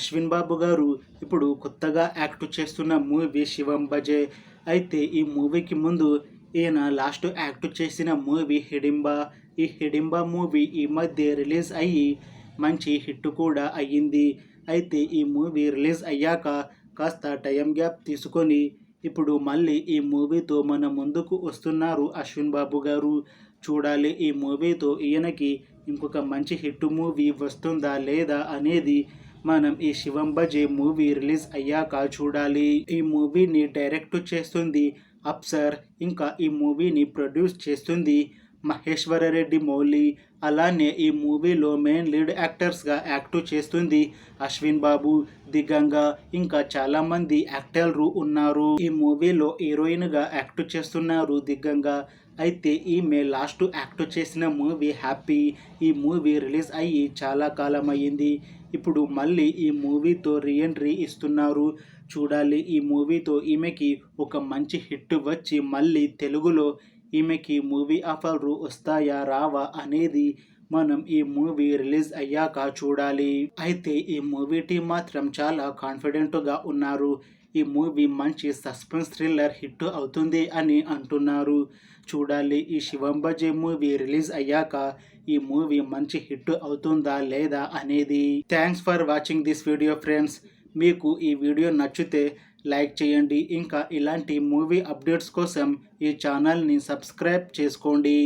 అశ్విన్ బాబు గారు ఇప్పుడు కొత్తగా యాక్ట్ చేస్తున్న మూవీ శివం బజే. అయితే ఈ మూవీకి ముందు ఈయన లాస్ట్ యాక్ట్ చేసిన మూవీ హిడింబా. ఈ హిడింబా మూవీ ఈ మధ్య రిలీజ్ అయ్యి మంచి హిట్ కూడా అయ్యింది. అయితే ఈ మూవీ రిలీజ్ అయ్యాక కాస్త టైం గ్యాప్ తీసుకొని ఇప్పుడు మళ్ళీ ఈ మూవీతో మన ముందుకు వస్తున్నారు అశ్విన్ బాబు గారు. చూడాలి ఈ మూవీతో ఈయనకి ఇంకొక మంచి హిట్ మూవీ వస్తుందా లేదా అనేది మనం ఈ శివం బజే మూవీ రిలీజ్ అయ్యాక చూడాలి. ఈ మూవీని డైరెక్ట్ చేస్తుంది అప్సర్, ఇంకా ఈ మూవీని ప్రొడ్యూస్ చేస్తుంది మహేశ్వరరెడ్డి మౌలి. అలానే ఈ మూవీలో మెయిన్ లీడ్ యాక్టర్స్గా యాక్ట్ చేస్తుంది అశ్విన్ బాబు, దిగంగా, ఇంకా చాలామంది యాక్టర్లు ఉన్నారు. ఈ మూవీలో హీరోయిన్గా యాక్ట్ చేస్తున్నారు దిగంగా. అయితే ఈమె లాస్ట్ యాక్ట్ చేసిన మూవీ హ్యాపీ. ఈ మూవీ రిలీజ్ అయ్యి చాలా కాలం అయ్యింది. ఇప్పుడు మళ్ళీ ఈ మూవీతో రీఎంట్రీ ఇస్తున్నారు. చూడాలి ఈ మూవీతో ఈమెకి ఒక మంచి హిట్ వచ్చి మళ్ళీ తెలుగులో ఈమెకి మూవీ ఆఫర్లు వస్తాయా రావా అనేది మనం ఈ మూవీ రిలీజ్ అయ్యాక చూడాలి. అయితే ఈ మూవీ టీం మాత్రం చాలా కాన్ఫిడెంట్గా ఉన్నారు. ఈ మూవీ మంచి సస్పెన్స్ థ్రిల్లర్ హిట్ అవుతుంది అని అంటున్నారు. చూడాలి ఈ శివం బజే మూవీ రిలీజ్ అయ్యాక ఈ మూవీ మంచి హిట్ అవుతుందా లేదా అనేది. Thanks for watching this video friends. మీకు ఈ వీడియో నచ్చితే లైక్ చేయండి. ఇంకా ఇలాంటి మూవీ అప్డేట్స్ కోసం ఈ ఛానల్ని సబ్స్క్రైబ్ చేసుకోండి.